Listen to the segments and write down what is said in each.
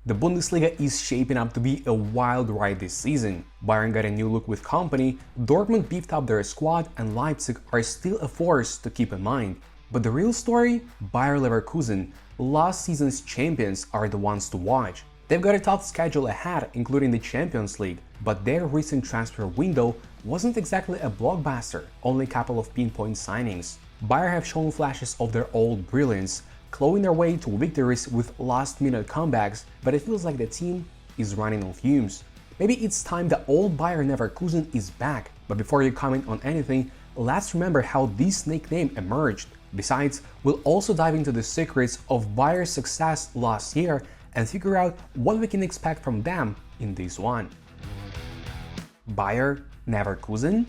The Bundesliga is shaping up to be a wild ride this season. Bayern got a new look with Kompany, Dortmund beefed up their squad, and Leipzig are still a force to keep in mind. But the real story? Bayer Neverkusen, last season's champions, are the ones to watch. They've got a tough schedule ahead, including the Champions League, but their recent transfer window wasn't exactly a blockbuster, only a couple of pinpoint signings. Bayer have shown flashes of their old brilliance, clawing their way to victories with last-minute comebacks, but it feels like the team is running on fumes. Maybe it's time the old Bayer Neverkusen is back, but before you comment on anything, let's remember how this nickname emerged. Besides, we'll also dive into the secrets of Bayer's success last year and figure out what we can expect from them in this one. Bayer Neverkusen?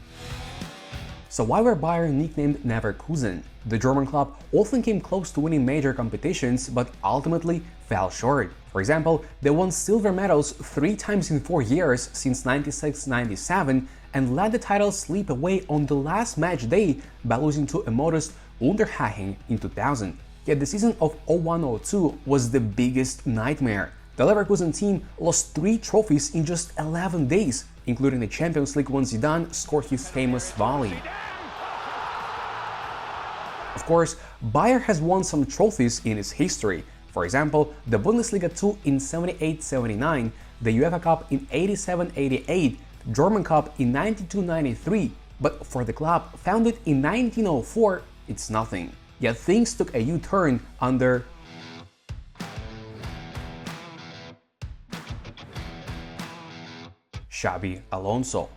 So why were Bayern nicknamed Neverkusen? The German club often came close to winning major competitions, but ultimately fell short. For example, they won silver medals 3 times in 4 years since 96-97 and let the title slip away on the last match day by losing to a modest Unterhaching in 2000. Yet the season of 01-02 was the biggest nightmare. The Leverkusen team lost 3 trophies in just 11 days, including the Champions League when Zidane scored his famous volley. Of course, Bayer has won some trophies in its history. For example, the Bundesliga 2 in 78-79, the UEFA Cup in 87-88, German Cup in 92-93, but for the club founded in 1904, it's nothing. Yet things took a U-turn under Xabi Alonso.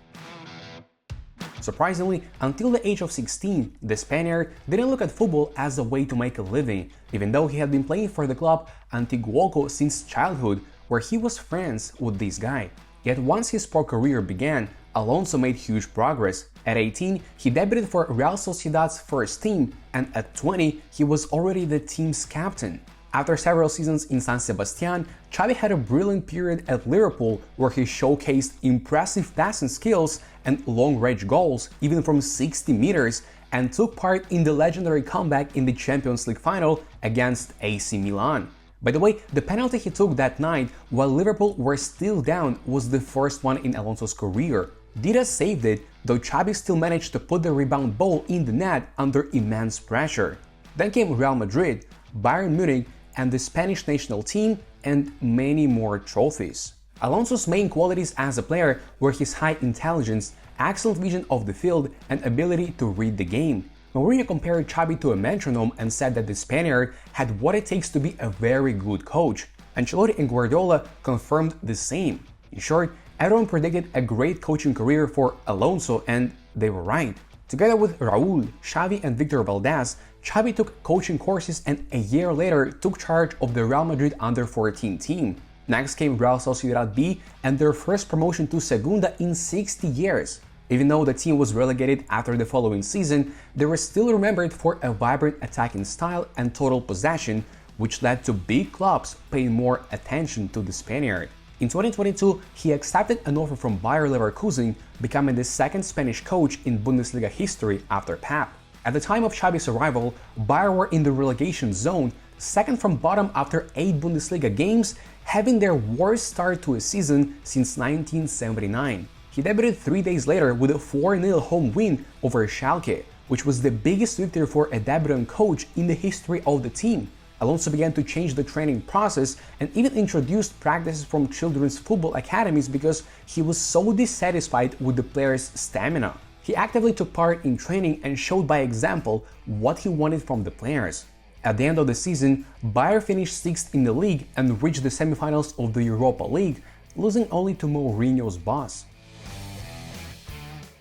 Surprisingly, until the age of 16, the Spaniard didn't look at football as a way to make a living, even though he had been playing for the club Antiguoco since childhood, where he was friends with this guy. Yet once his pro career began, Alonso made huge progress. At 18, he debuted for Real Sociedad's first team, and at 20, he was already the team's captain. After several seasons in San Sebastian, Xabi had a brilliant period at Liverpool where he showcased impressive passing skills and long-range goals, even from 60 meters, and took part in the legendary comeback in the Champions League final against AC Milan. By the way, the penalty he took that night while Liverpool were still down was the first one in Alonso's career. Dida saved it, though Xabi still managed to put the rebound ball in the net under immense pressure. Then came Real Madrid, Bayern Munich, and the Spanish national team, and many more trophies. Alonso's main qualities as a player were his high intelligence, excellent vision of the field, and ability to read the game. Mourinho compared Xabi to a metronome and said that the Spaniard had what it takes to be a very good coach. Ancelotti and Guardiola confirmed the same. In short, everyone predicted a great coaching career for Alonso, and they were right. Together with Raúl, Xavi, and Victor Valdés, Xabi took coaching courses and a year later took charge of the Real Madrid under-14 team. Next came Real Sociedad B and their first promotion to Segunda in 60 years. Even though the team was relegated after the following season, they were still remembered for a vibrant attacking style and total possession, which led to big clubs paying more attention to the Spaniard. In 2022, he accepted an offer from Bayer Leverkusen, becoming the second Spanish coach in Bundesliga history after Pep. At the time of Xabi's arrival, Bayer were in the relegation zone, second from bottom after 8 Bundesliga games, having their worst start to a season since 1979. He debuted 3 days later with a 4-0 home win over Schalke, which was the biggest victory for a debutant coach in the history of the team. Alonso began to change the training process and even introduced practices from children's football academies because he was so dissatisfied with the players' stamina. He actively took part in training and showed by example what he wanted from the players. At the end of the season, Bayer finished 6th in the league and reached the semifinals of the Europa League, losing only to Mourinho's boss.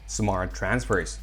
Smart transfers.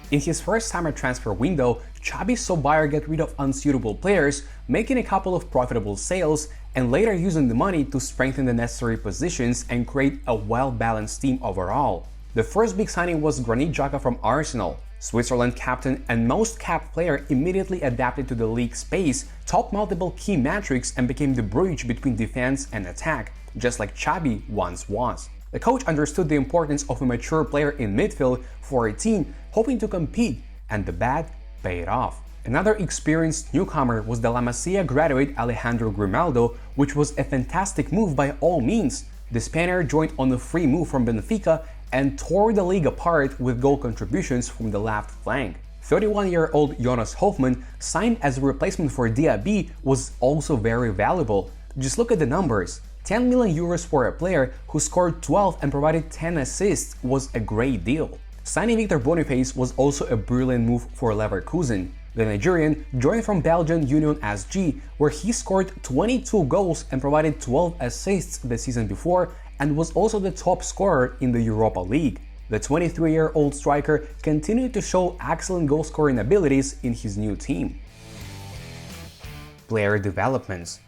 In his first summer transfer window, Xabi saw Bayer get rid of unsuitable players, making a couple of profitable sales, and later using the money to strengthen the necessary positions and create a well-balanced team overall. The first big signing was Granit Xhaka from Arsenal. Switzerland captain and most capped player immediately adapted to the league's pace, topped multiple key metrics, and became the bridge between defense and attack, just like Xabi once was. The coach understood the importance of a mature player in midfield for a team hoping to compete, and the bet paid off. Another experienced newcomer was the La Masia graduate Alejandro Grimaldo, which was a fantastic move by all means. The Spaniard joined on a free move from Benfica and tore the league apart with goal contributions from the left flank. 31-year-old Jonas Hofmann, signed as a replacement for Diaby, was also very valuable. Just look at the numbers. 10 million euros for a player who scored 12 and provided 10 assists was a great deal. Signing Victor Boniface was also a brilliant move for Leverkusen. The Nigerian joined from Belgian Union SG, where he scored 22 goals and provided 12 assists the season before, and was also the top scorer in the Europa League. The 23-year-old striker continued to show excellent goal-scoring abilities in his new team. Player developments.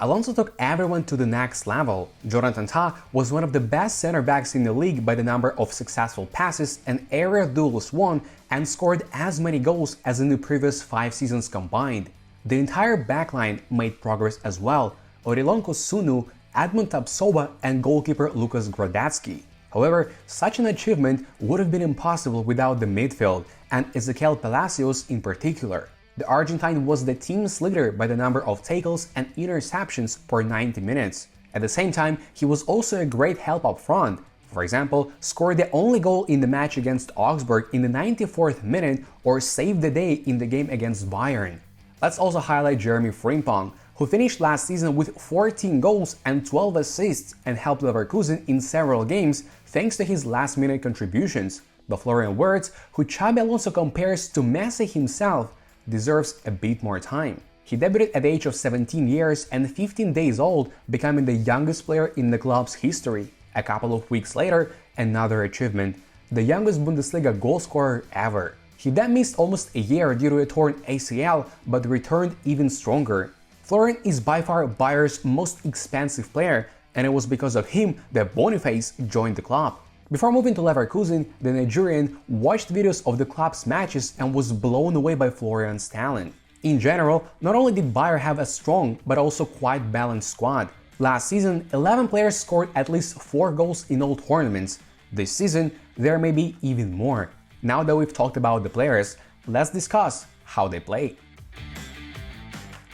Alonso took everyone to the next level. Jonathan Tah was one of the best center-backs in the league by the number of successful passes and area duels won, and scored as many goals as in the previous 5 seasons combined. The entire backline made progress as well. Orilonko Sunu, Edmund Tapsoba, and goalkeeper Lukas Gradetsky. However, such an achievement would have been impossible without the midfield, and Ezequiel Palacios in particular. The Argentine was the team's leader by the number of tackles and interceptions per 90 minutes. At the same time, he was also a great help up front. For example, scored the only goal in the match against Augsburg in the 94th minute, or saved the day in the game against Bayern. Let's also highlight Jeremy Frimpong, who finished last season with 14 goals and 12 assists and helped Leverkusen in several games thanks to his last-minute contributions. But Florian Wirtz, who Xabi Alonso compares to Messi himself, deserves a bit more time. He debuted at the age of 17 years and 15 days old, becoming the youngest player in the club's history. A couple of weeks later, another achievement: the youngest Bundesliga goalscorer ever. He then missed almost a year due to a torn ACL, but returned even stronger. Florian is by far Bayer's most expensive player, and it was because of him that Boniface joined the club. Before moving to Leverkusen, the Nigerian watched videos of the club's matches and was blown away by Florian's talent. In general, not only did Bayer have a strong but also quite balanced squad. Last season, 11 players scored at least 4 goals in all tournaments. This season, there may be even more. Now that we've talked about the players, let's discuss how they play.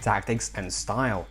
Tactics and style.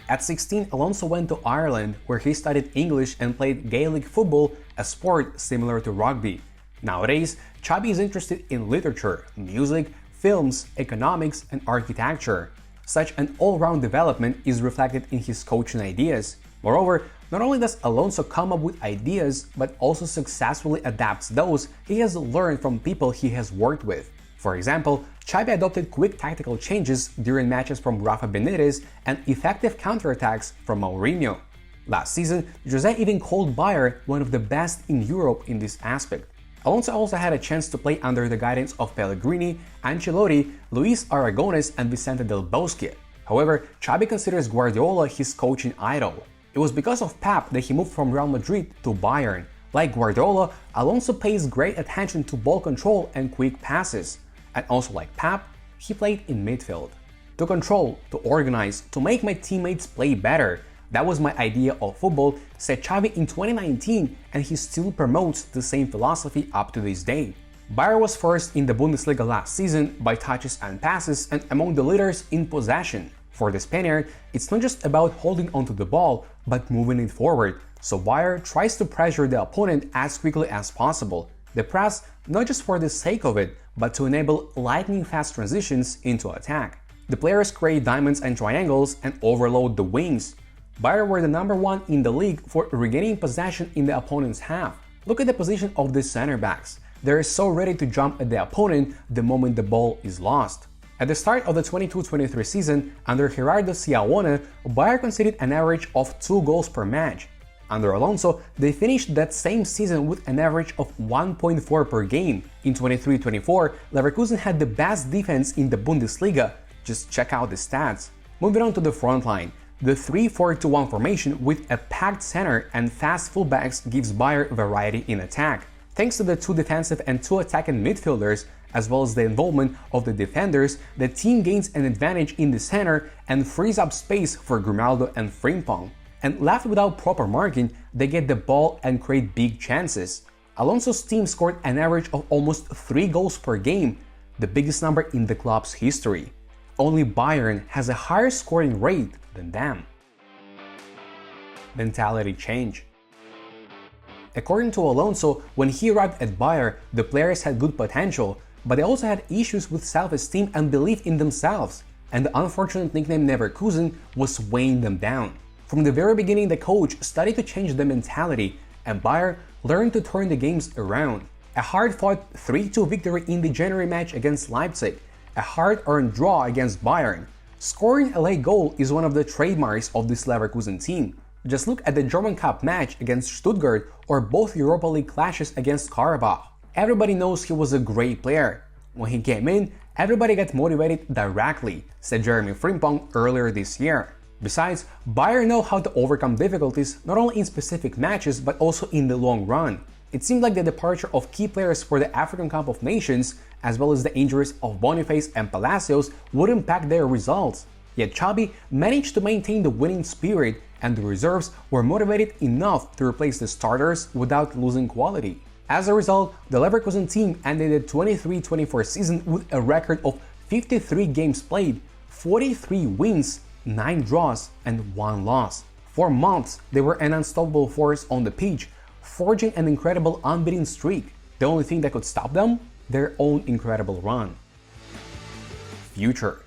At 16, Alonso went to Ireland, where he studied English and played Gaelic football, a sport similar to rugby. Nowadays, Xabi is interested in literature, music, films, economics, and architecture. Such an all-round development is reflected in his coaching ideas. Moreover, not only does Alonso come up with ideas, but also successfully adapts those he has learned from people he has worked with. For example, Xabi adopted quick tactical changes during matches from Rafa Benitez and effective counterattacks from Mourinho. Last season, Jose even called Bayer one of the best in Europe in this aspect. Alonso also had a chance to play under the guidance of Pellegrini, Ancelotti, Luis Aragonés, and Vicente Del Bosque. However, Xabi considers Guardiola his coaching idol. It was because of Pep that he moved from Real Madrid to Bayern. Like Guardiola, Alonso pays great attention to ball control and quick passes. And also like Pep, he played in midfield. To control, to organize, to make my teammates play better. That was my idea of football, said Xabi in 2019, and he still promotes the same philosophy up to this day. Bayer was first in the Bundesliga last season by touches and passes and among the leaders in possession. For the Spaniard, it's not just about holding onto the ball, but moving it forward. So Bayer tries to pressure the opponent as quickly as possible. The press, not just for the sake of it, but to enable lightning-fast transitions into attack. The players create diamonds and triangles and overload the wings. Bayer were the number 1 in the league for regaining possession in the opponent's half. Look at the position of the center backs. They're so ready to jump at the opponent the moment the ball is lost. At the start of the 22-23 season, under Gerardo Siaone, Bayer conceded an average of 2 goals per match. Under Alonso, they finished that same season with an average of 1.4 per game. In 23-24, Leverkusen had the best defense in the Bundesliga. Just check out the stats. Moving on to the front line. The 3-4-2-1 formation with a packed center and fast fullbacks gives Bayer variety in attack. Thanks to the 2 defensive and 2 attacking midfielders, as well as the involvement of the defenders, the team gains an advantage in the center and frees up space for Grimaldo and Frimpong. And left without proper marking, they get the ball and create big chances. Alonso's team scored an average of almost 3 goals per game. the biggest number in the club's history. Only Bayern has a higher scoring rate than them. Mentality change. According to Alonso, when he arrived at Bayern, the players had good potential, but they also had issues with self-esteem and belief in themselves, and the unfortunate nickname Neverkusen was weighing them down. From the very beginning, the coach studied to change the mentality, and Bayern learned to turn the games around. A hard-fought 3-2 victory in the January match against Leipzig, a hard-earned draw against Bayern. Scoring a late goal is one of the trademarks of this Leverkusen team. Just look at the German Cup match against Stuttgart or both Europa League clashes against Karabakh. Everybody knows he was a great player. When he came in, everybody got motivated directly, said Jeremy Frimpong earlier this year. Besides, Bayern know how to overcome difficulties not only in specific matches but also in the long run. It seemed like the departure of key players for the African Cup of Nations, as well as the injuries of Boniface and Palacios, would impact their results. Yet Xabi managed to maintain the winning spirit, and the reserves were motivated enough to replace the starters without losing quality. As a result, the Leverkusen team ended the 23-24 season with a record of 53 games played, 43 wins, 9 draws, and 1 loss. For months, they were an unstoppable force on the pitch, forging an incredible unbeaten streak. The only thing that could stop them? Their own incredible run. Future.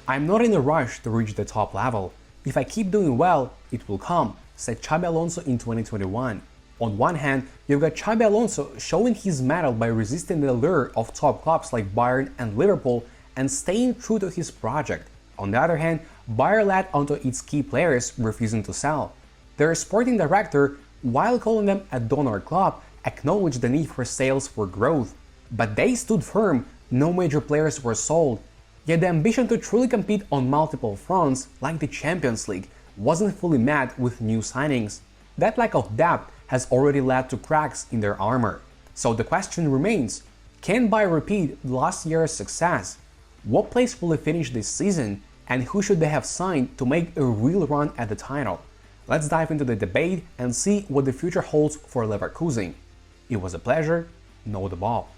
I'm not in a rush to reach the top level. If I keep doing well, it will come, said Xabi Alonso in 2021. On one hand, you've got Xabi Alonso showing his mettle by resisting the lure of top clubs like Bayern and Liverpool and staying true to his project. On the other hand, Bayern led onto its key players refusing to sell. Their sporting director, while calling them a donor club, acknowledged the need for sales for growth. But they stood firm, no major players were sold. Yet the ambition to truly compete on multiple fronts, like the Champions League, wasn't fully met with new signings. That lack of depth has already led to cracks in their armor. So the question remains, can Bayern repeat last year's success? What place will they finish this season? And who should they have signed to make a real run at the title? Let's dive into the debate and see what the future holds for Leverkusen. It was a pleasure. Know the ball.